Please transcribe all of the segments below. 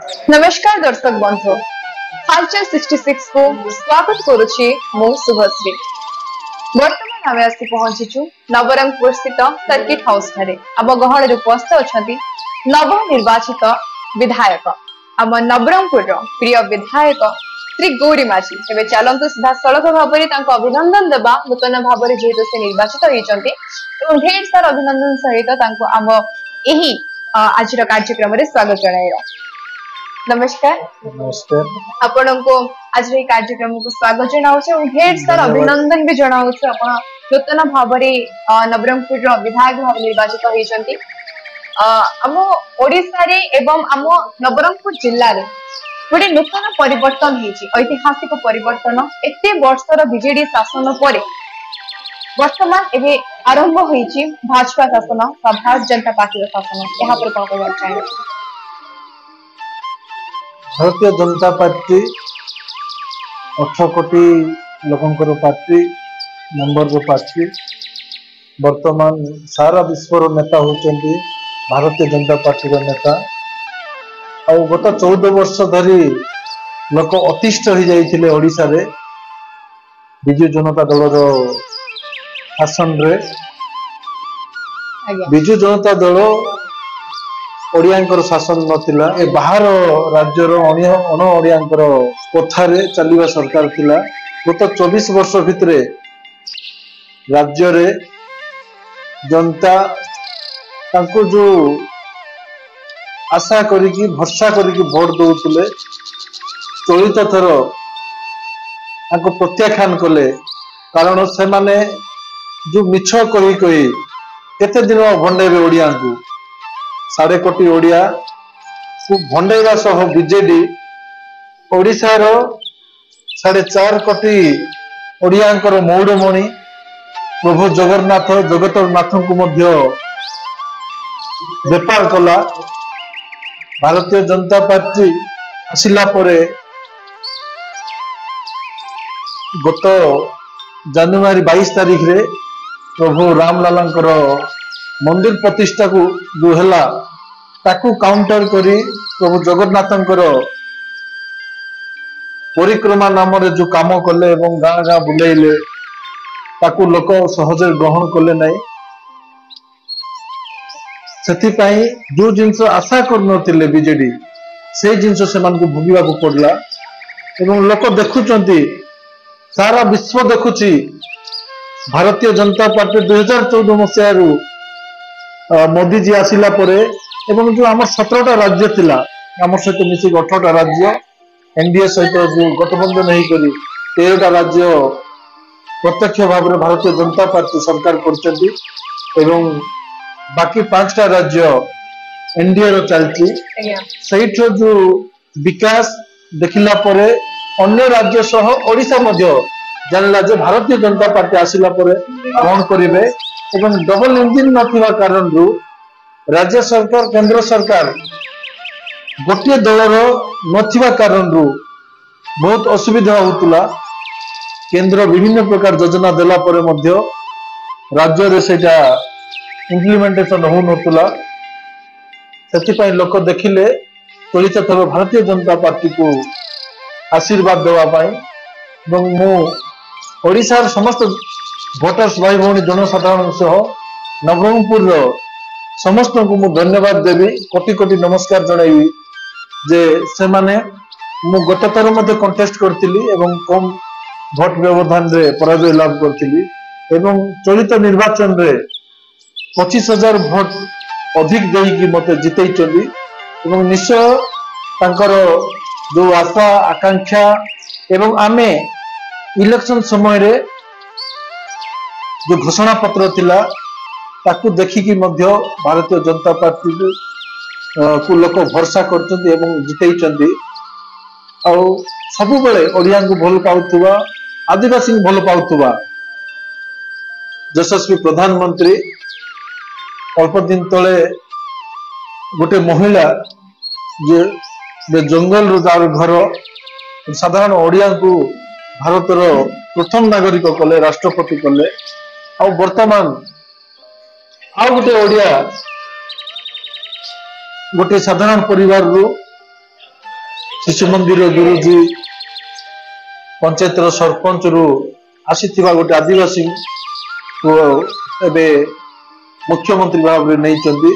नमस्कार दर्शक बंधु हालचाल 66 को स्वागत करुछि मो शुभश्री। वर्तमान आमे आसी पहुंचीचु नवरंगपुर स्थित सर्किट हाउस ठारे आम गहण उपस्थित अछंती नवनिर्वाचित विधायक आम नवरंगपुर प्रिय विधायक श्री गौरी माझी। एबे चलंतु सीधा सड़क भाबरे तांको अभिनंदन देबा नूतन भाबरे जेहेतु से निर्वाचित होइचंती एवं ढेर सारा अभिनंदन सहित तांको आम एही आजिर कार्यक्रम रे स्वागत जणाइरा। नमस्कार नमस्कार आपनको आज ये कार्यक्रम को स्वागत जनाऊँ और ढेर सारा अभिनंदन भी जनाऊँ। आपण नूतन भाव नवरंगपुर विधायक भाव निर्वाचित होती आम ओडिशा रे एवं आम नवरंगपुर जिल्ला रे गोटे नूतन परिवर्तन होती ऐतिहासिक परिवर्तन एते वर्षर बीजेडी शासन पर वर्तमान एवं आरंभ होती भाजपा शासन भारतीय जनता पार्टी शासन यहाँ पर कौन कहना चाहिए? भारतीय जनता पार्टी 18 कोटी लोकंकर पार्टी नंबर पार्टी वर्तमान सारा विश्वर नेता होचंती भारतीय जनता पार्टी नेता आ गत 14 वर्ष धरी लोक अतिष्ठ हो जाइथिले ओडिशा रे बिजु जनता दल शासन रे। बिजु जनता दल ओडियांकर शासन नथिला ए बाहर राज्यर अण ओडियांकर कथारे चलिबा सरकार थिला। गत 24 वर्ष भितरे राज्य रे जनता तांको जो आशा करिकी भरसा करिकी भोट दउथिले चलित थर तांको प्रत्याख्यान कले कारण से माने जो मिछ कहि कहि केते दिन भंडेबे ओडिया को 1.5 कोटी ओडिया को भंडेगा सह बीजेडी ओडिशा रो 4.5 कोटी ओडियांकर मौड़मणि प्रभु जगन्नाथ जगतनाथ को मध्य बेपार कला। भारतीय जनता पार्टी आसिला परे गत जनवरी 22 तारीख रे प्रभु रामलालांकर मंदिर प्रतिष्ठा को जो है ताकू काउंटर करी प्रभु जगन्नाथंकर परिक्रमा नाम रे जो काम कले एवं गाँ गाँ बुलेइले ताकू लोक सहज ग्रहण कले नहीं। सेथिपाई जो जिनस आशा करनथिले बीजेडी से जिनस सेमान को भोगिबा को पड़ला एवं लोक देखुचंती सारा विश्व देखुची भारतीय जनता पार्टी 2014 मसीह रु मोदी जी आसिला परे एवं जो आम 17टा राज्य थिला आम सहित मिसिक 18टा राज्य एनडीए सहित जो गठबंधन नहीं करी 13टा राज्य प्रत्यक्ष भाव में भारतीय जनता पार्टी सरकार करछंती एवं बाकी 5टा राज्य एनडीए रो चलती सहित जो विकास देखिला परे अन्य राज्य सह ओडिशा मध्य जानला जे भारतीय जनता पार्टी आसिला परे कौन करिवे एवं डबल इंजिन नथिबा कारण रु राज्य सरकार केंद्र सरकार गोटे दलर नथिबा कारण रु बहुत असुविधा होतुला। केंद्र विभिन्न प्रकार योजना देला परे मध्य राज्य रे सेटा इम्प्लीमेंटेशन हो नतुला। सेति लोक देखिले चलित थर भारतीय जनता पार्टी को आशीर्वाद देवा पाई एवं मु ओडिशार समस्त भोटर्स भाई भौणी जनसाधारण सह नवरंगपुर समस्त को मु धन्यवाद देवी कोटि कोटि नमस्कार जणाइबी जे से माने मु गत थर मध्ये कंटेस्ट करथिली एवं कम भोट व्यवधान रे पराजय लाभ करथिली एवं चलित निर्वाचन रे 25,000 भोट अधिक देकी मते जितैचंदी एवं निश्चय तांकर जो आशा आकांक्षा एवं आमे इलेक्शन समय रे जो घोषणा पत्र थिला ताकू देखिकी मध्य भारतीय जनता पार्टी को लोक भरसा करचंदी एवं जितैचंदी आ सब बेले ओडिया को भल पाउथुवा आदिवासी को भल पाउथुवा यशस्वी प्रधानमंत्री अल्प दिन तले गोटे महिला जे जंगल रो जार घर साधारण ओडिया को भारत रो प्रथम नागरिक कले राष्ट्रपति कले आ वर्तमान आ गोटे ओडिया गोटे साधारण परिवार रो शिशु मंदिर गुरुजी पंचायत सरपंच रु आसीथिबा गोटे आदिवासी को एबे मुख्यमंत्री भाव में नहीं चंदी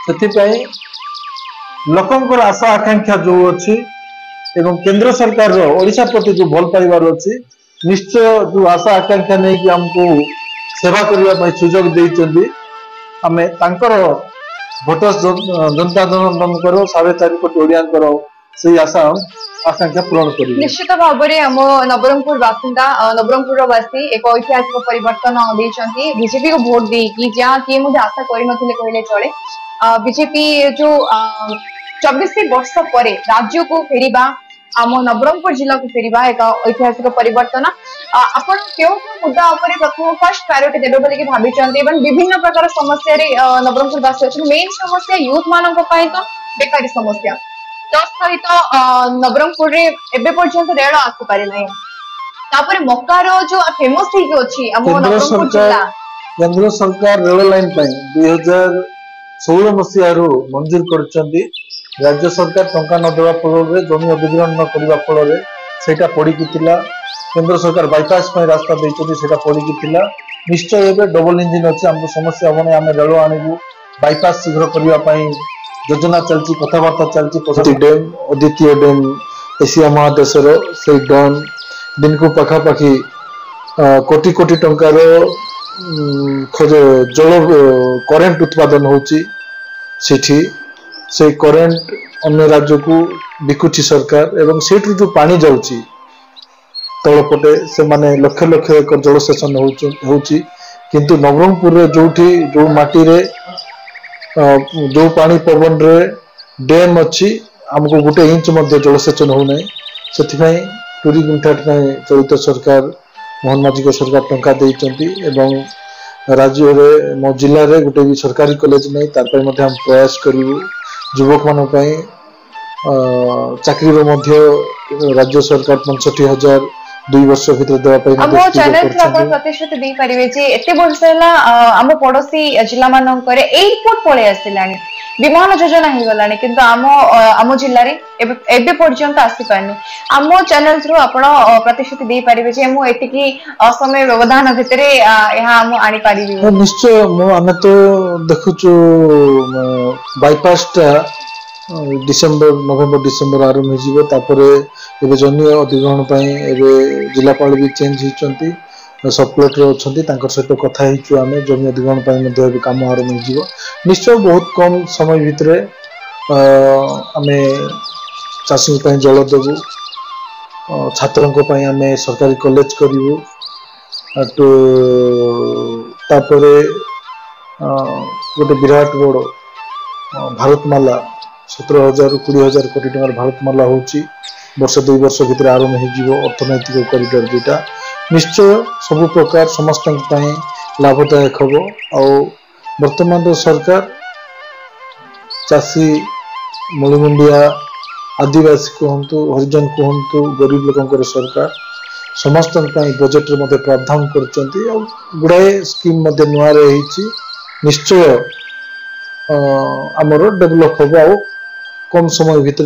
सेथिपाई लोकंकर आशा आकांक्षा जो अच्छी एवं केंद्र सरकार रो ओडिशा प्रति जो भल पाइबार अच्छी निश्चय जो आशा आकांक्षा नहीं कि हमको सेवा करने ପାଇଁ ସୁଯୋଗ ଦେଇଛନ୍ତି ଆମେ ତାଙ୍କର ଭୋଟର୍ସ जनता ଜନାର୍ଦ୍ଦନଙ୍କର 4.5 କୋଟି ଓଡ଼ିଆଙ୍କର ସେଇ ଆଶା आकांक्षा पूरण करिबे निश्चित भाव में आम नवरंगपुर बासिंदा नवरंगपुर वासी एक ऐतिहासिक परिवर्तन देइचंती बीजेपी को वोट देकी जहाँ किए मुझे आशा करि नथिले कहले चले बीजेपी जो 24 वर्ष पर राज्य को फेरिबा आम नवरंगपुर जिला को फेरिबा एक ऐतिहासिक परिवर्तन आपण क्यों मुद्दा उपरे प्रथम फर्स्ट प्रायोरिटी देबे बोली कि भाबिचंती एवं विभिन्न प्रकार समस्या रे नवरंगपुर वासी अछि मेन समस्या यूथ मानक पई तो बेकारी समस्या सहित नवरंगपुर रे एबे पर्यंत रेल आसी पारि नै तापर मक्कार जो फेमस थी कि अछि हम नवरंगपुर जिला केंद्र सरकार रेल लाइन पई 2016 मसिया रो मंजूर करचंदी राज्य सरकार टंका न देवा फल रे जमी अधिग्रहण न करबा फल रे सेटा पड़ी कि थिला केंद्र सरकार बाईपास पई रास्ता देचंदी सेटा पड़ी कि थिला निश्चय एबे डबल इंजन अछि हमको समस्या होने हम रेल आनिबू बाईपास शीघ्र करबा पई योजना चलती कथबार्ता चलती पशुपति डैम अद्वितीय डैम एशिया महादेशर से डैम दिन को पखापाखि कोटी कोटी टंकार जल करेंट उत्पादन होची सेठी से करेंट अन्य राज्य को बिकुची सरकार एवं सेठू जो पानी जाउची तळपटे से माने लक्ष लक्ष एकर जल सेचन होची किंतु नवरंगपुर रे जोठी जो माटी रे जो पानी पवन रे डैम अच्छी हमको गोटे इंच मध्य जलसेचन हो ना से टूरी गुंठाट चलित सरकार मोहन माझी सरकार टंका देइचंती एवं राज्य रे मो जिल्ला रे गोटे भी सरकारी कॉलेज नहीं तार पई मध्य हम प्रयास करिवु युवक मानन पई चाकरी रो मध्य राज्य सरकार 65,000 2 वर्ष भीतर देवा पई हम चैनल पर प्रतिशत दे परिवे जे एते वर्ष हला हम पड़ोसी जिल्ला मानन करे एयरपोर्ट पळे आसिलानी विमान योजना ही गलानी किंतु आम जिल्ला रे एबे पर्यंत आसी पानी आम चैनल थ्रू आपण प्रतिशत दे परिवे जे मु एतिकी समय व्यवधान भितरे यहा हम आनी परिबी निश्चय मु आमे तो देखुछु बाईपास टा डिसेंबर नवेम्बर डिसेंबर आरंभ हो जिवो तापरे एबे जन्य अधिग्रहण पई एबे जिलापाल भी चेंज हिचंती सब प्लेट रे अछंती तांकर सहित कथा हिचु आमे जन्य अधिग्रहण पई मध्ये भी काम आरंभ हो जिवो निश्चय बहुत कम समय भितरे आमे चासी पई जल देबु छात्रन को पई आमे सरकारी कॉलेज करिवु तो तापरे गोटे विराट बड़ भारतमाला 17,000 20,000 कोटी टंकार भारतमाला होची वर्ष 2 वर्ष भीतर आरंभ हो जिवो अर्थनैतिक कॉरिडोर दुटा निश्चय सब प्रकार समस्त लाभदायक हम आ वर्तमान सरकार चाषी मणिमुंडिया आदिवासी कहतु हरिजन कहतु गरीब लोक सरकार समस्त बजेट रे प्रावधान करचंती आ गुड़ाए स्कीम नुआ निश्चय आमर डेवलप हम आ कम समय भीतर